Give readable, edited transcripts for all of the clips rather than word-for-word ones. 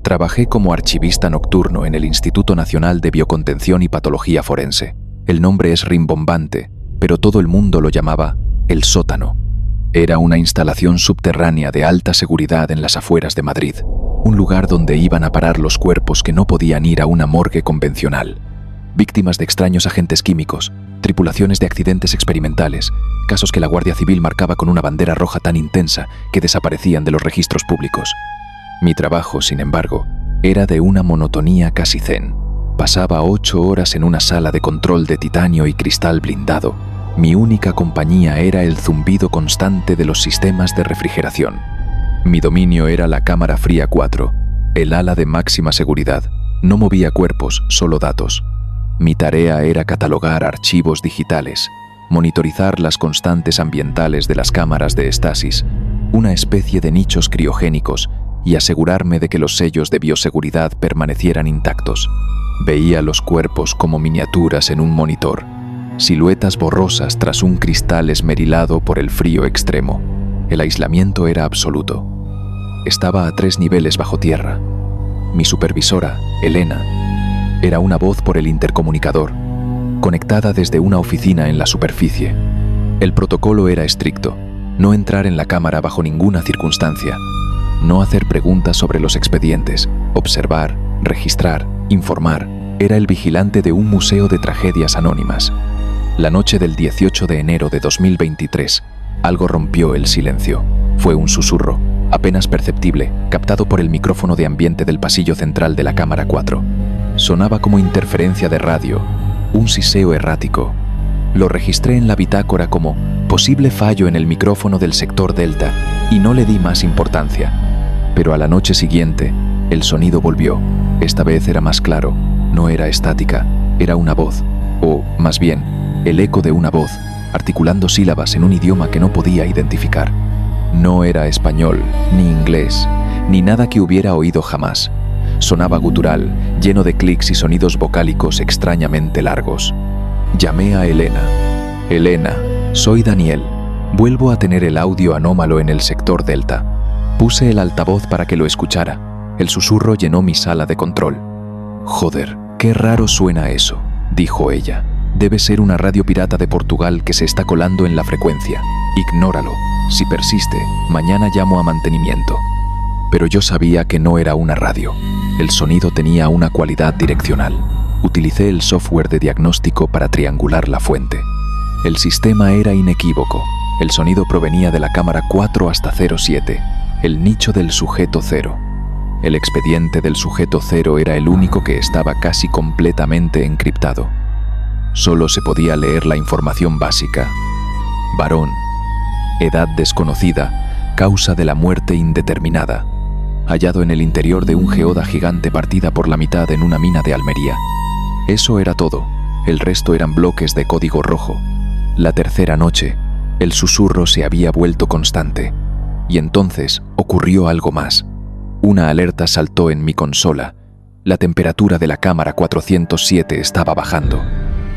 Trabajé como archivista nocturno en el Instituto Nacional de Biocontención y Patología Forense. El nombre es rimbombante, pero todo el mundo lo llamaba el sótano. Era una instalación subterránea de alta seguridad en las afueras de Madrid, un lugar donde iban a parar los cuerpos que no podían ir a una morgue convencional. Víctimas de extraños agentes químicos, tripulaciones de accidentes experimentales, casos que la Guardia Civil marcaba con una bandera roja tan intensa que desaparecían de los registros públicos. Mi trabajo, sin embargo, era de una monotonía casi zen. Pasaba 8 horas en una sala de control de titanio y cristal blindado. Mi única compañía era el zumbido constante de los sistemas de refrigeración. Mi dominio era la cámara fría 4, el ala de máxima seguridad. No movía cuerpos, solo datos. Mi tarea era catalogar archivos digitales, monitorizar las constantes ambientales de las cámaras de estasis, una especie de nichos criogénicos, y asegurarme de que los sellos de bioseguridad permanecieran intactos. Veía los cuerpos como miniaturas en un monitor, siluetas borrosas tras un cristal esmerilado por el frío extremo. El aislamiento era absoluto. Estaba a 3 niveles bajo tierra. Mi supervisora, Elena, era una voz por el intercomunicador, conectada desde una oficina en la superficie. El protocolo era estricto: no entrar en la cámara bajo ninguna circunstancia, no hacer preguntas sobre los expedientes, observar, registrar, informar. Era el vigilante de un museo de tragedias anónimas. La noche del 18 de enero de 2023, algo rompió el silencio. Fue un susurro, apenas perceptible, captado por el micrófono de ambiente del pasillo central de la cámara 4. Sonaba como interferencia de radio, un siseo errático. Lo registré en la bitácora como posible fallo en el micrófono del sector Delta y no le di más importancia. Pero a la noche siguiente, el sonido volvió. Esta vez era más claro, no era estática, era una voz, o, más bien, el eco de una voz, articulando sílabas en un idioma que no podía identificar. No era español, ni inglés, ni nada que hubiera oído jamás. Sonaba gutural, lleno de clics y sonidos vocálicos extrañamente largos. Llamé a Elena. Elena, soy Daniel. Vuelvo a tener el audio anómalo en el sector Delta. Puse el altavoz para que lo escuchara. El susurro llenó mi sala de control. Joder, qué raro suena eso, dijo ella. Debe ser una radio pirata de Portugal que se está colando en la frecuencia. Ignóralo. Si persiste, mañana llamo a mantenimiento. Pero yo sabía que no era una radio. El sonido tenía una cualidad direccional. Utilicé el software de diagnóstico para triangular la fuente. El sistema era inequívoco. El sonido provenía de la cámara 4 hasta 07, el nicho del sujeto 0. El expediente del sujeto 0 era el único que estaba casi completamente encriptado. Solo se podía leer la información básica. Varón. Edad desconocida. Causa de la muerte indeterminada. Hallado en el interior de un geoda gigante partida por la mitad en una mina de Almería. Eso era todo. El resto eran bloques de código rojo. La tercera noche, el susurro se había vuelto constante. Y entonces ocurrió algo más. Una alerta saltó en mi consola. La temperatura de la cámara 407 estaba bajando.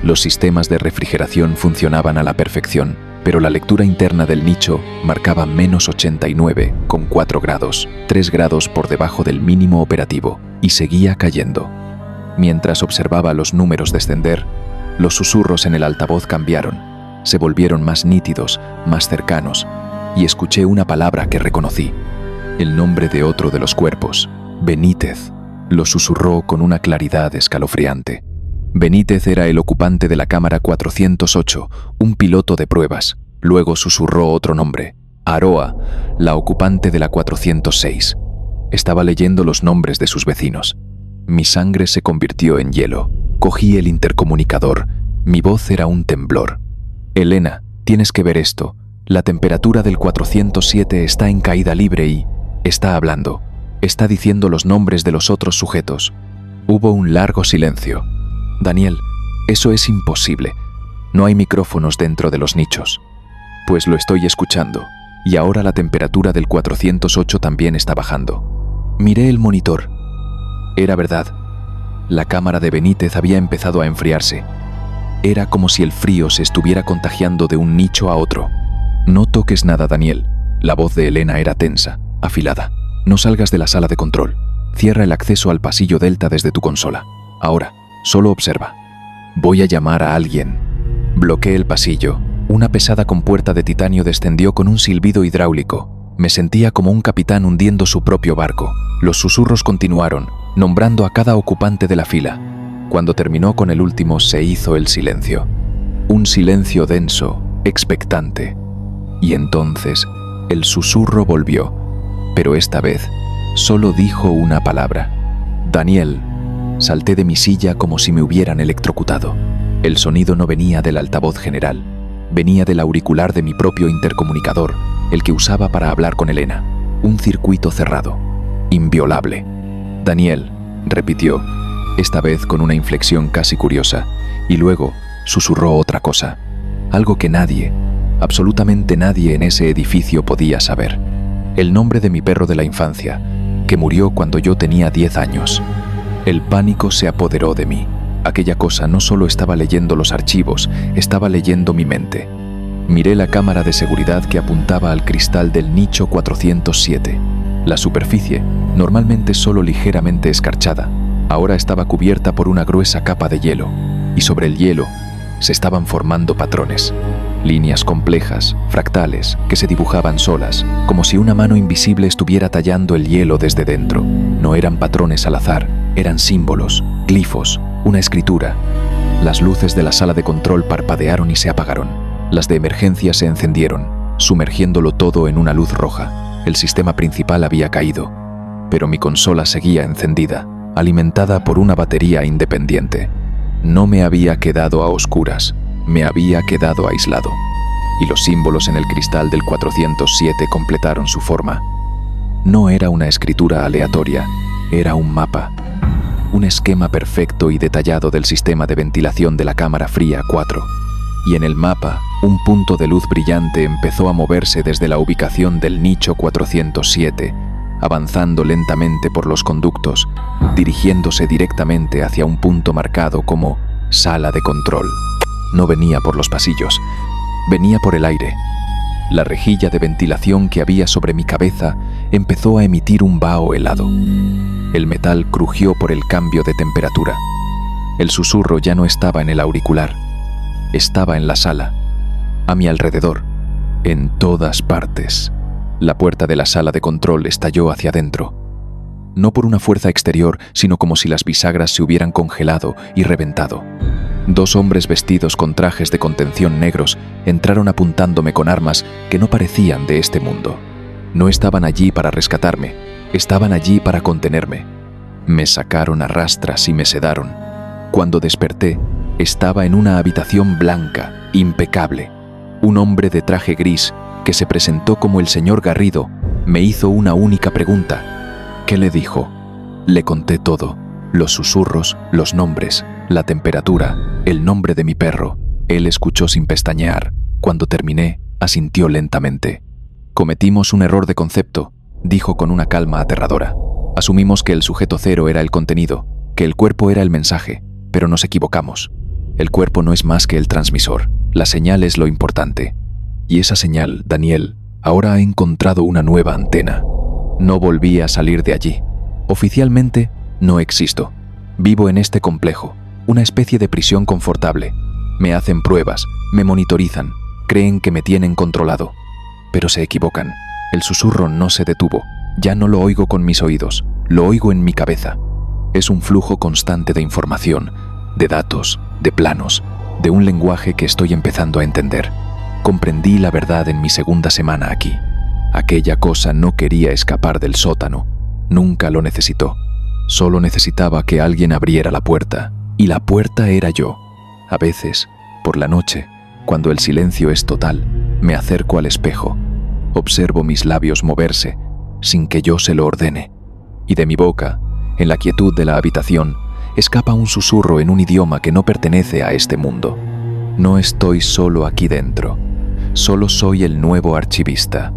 Los sistemas de refrigeración funcionaban a la perfección, pero la lectura interna del nicho marcaba -89 con 4 grados, 3 grados por debajo del mínimo operativo, y seguía cayendo. Mientras observaba los números descender, los susurros en el altavoz cambiaron, se volvieron más nítidos, más cercanos, y escuché una palabra que reconocí, el nombre de otro de los cuerpos, Benítez. Lo susurró con una claridad escalofriante. Benítez era el ocupante de la cámara 408, un piloto de pruebas. Luego susurró otro nombre, Aroa, la ocupante de la 406. Estaba leyendo los nombres de sus vecinos. Mi sangre se convirtió en hielo. Cogí el intercomunicador. Mi voz era un temblor. Elena, tienes que ver esto. La temperatura del 407 está en caída libre y está hablando. Está diciendo los nombres de los otros sujetos. Hubo un largo silencio. Daniel, eso es imposible. No hay micrófonos dentro de los nichos. Pues lo estoy escuchando. Y ahora la temperatura del 408 también está bajando. Miré el monitor. Era verdad. La cámara de Benítez había empezado a enfriarse. Era como si el frío se estuviera contagiando de un nicho a otro. No toques nada, Daniel. La voz de Elena era tensa, afilada. No salgas de la sala de control. Cierra el acceso al pasillo Delta desde tu consola. Ahora, solo observa. Voy a llamar a alguien. Bloqueé el pasillo. Una pesada compuerta de titanio descendió con un silbido hidráulico. Me sentía como un capitán hundiendo su propio barco. Los susurros continuaron, nombrando a cada ocupante de la fila. Cuando terminó con el último, se hizo el silencio. Un silencio denso, expectante. Y entonces, el susurro volvió. Pero esta vez, solo dijo una palabra. Daniel. Salté de mi silla como si me hubieran electrocutado. El sonido no venía del altavoz general. Venía del auricular de mi propio intercomunicador, el que usaba para hablar con Elena. Un circuito cerrado. Inviolable. Daniel, repitió, esta vez con una inflexión casi curiosa, y luego susurró otra cosa. Algo que nadie, absolutamente nadie en ese edificio podía saber. El nombre de mi perro de la infancia, que murió cuando yo tenía 10 años. El pánico se apoderó de mí. Aquella cosa no solo estaba leyendo los archivos, estaba leyendo mi mente. Miré la cámara de seguridad que apuntaba al cristal del nicho 407. La superficie, normalmente solo ligeramente escarchada, ahora estaba cubierta por una gruesa capa de hielo, y sobre el hielo se estaban formando patrones. Líneas complejas, fractales, que se dibujaban solas, como si una mano invisible estuviera tallando el hielo desde dentro. No eran patrones al azar, eran símbolos, glifos, una escritura. Las luces de la sala de control parpadearon y se apagaron. Las de emergencia se encendieron, sumergiéndolo todo en una luz roja. El sistema principal había caído, pero mi consola seguía encendida, alimentada por una batería independiente. No me había quedado a oscuras, me había quedado aislado. Y los símbolos en el cristal del 407 completaron su forma. No era una escritura aleatoria, era un mapa. Un esquema perfecto y detallado del sistema de ventilación de la cámara fría 4. Y en el mapa, un punto de luz brillante empezó a moverse desde la ubicación del nicho 407, avanzando lentamente por los conductos, dirigiéndose directamente hacia un punto marcado como sala de control. No venía por los pasillos, venía por el aire. La rejilla de ventilación que había sobre mi cabeza empezó a emitir un vaho helado. El metal crujió por el cambio de temperatura. El susurro ya no estaba en el auricular, estaba en la sala, a mi alrededor, en todas partes. La puerta de la sala de control estalló hacia adentro. No por una fuerza exterior, sino como si las bisagras se hubieran congelado y reventado. 2 hombres vestidos con trajes de contención negros entraron apuntándome con armas que no parecían de este mundo. No estaban allí para rescatarme, estaban allí para contenerme. Me sacaron a rastras y me sedaron. Cuando desperté, estaba en una habitación blanca, impecable. Un hombre de traje gris, que se presentó como el señor Garrido, me hizo una única pregunta. ¿Qué le dijo? Le conté todo. Los susurros, los nombres, la temperatura, el nombre de mi perro. Él escuchó sin pestañear. Cuando terminé, asintió lentamente. Cometimos un error de concepto, dijo con una calma aterradora. Asumimos que el sujeto cero era el contenido, que el cuerpo era el mensaje, pero nos equivocamos. El cuerpo no es más que el transmisor. La señal es lo importante. Y esa señal, Daniel, ahora ha encontrado una nueva antena. No volví a salir de allí. Oficialmente, no existo. Vivo en este complejo, una especie de prisión confortable. Me hacen pruebas, me monitorizan, creen que me tienen controlado. Pero se equivocan. El susurro no se detuvo. Ya no lo oigo con mis oídos, lo oigo en mi cabeza. Es un flujo constante de información, de datos, de planos, de un lenguaje que estoy empezando a entender. Comprendí la verdad en mi segunda semana aquí. Aquella cosa no quería escapar del sótano. Nunca lo necesitó. Solo necesitaba que alguien abriera la puerta. Y la puerta era yo. A veces, por la noche, cuando el silencio es total, me acerco al espejo. Observo mis labios moverse, sin que yo se lo ordene. Y de mi boca, en la quietud de la habitación, escapa un susurro en un idioma que no pertenece a este mundo. No estoy solo aquí dentro. Solo soy el nuevo archivista.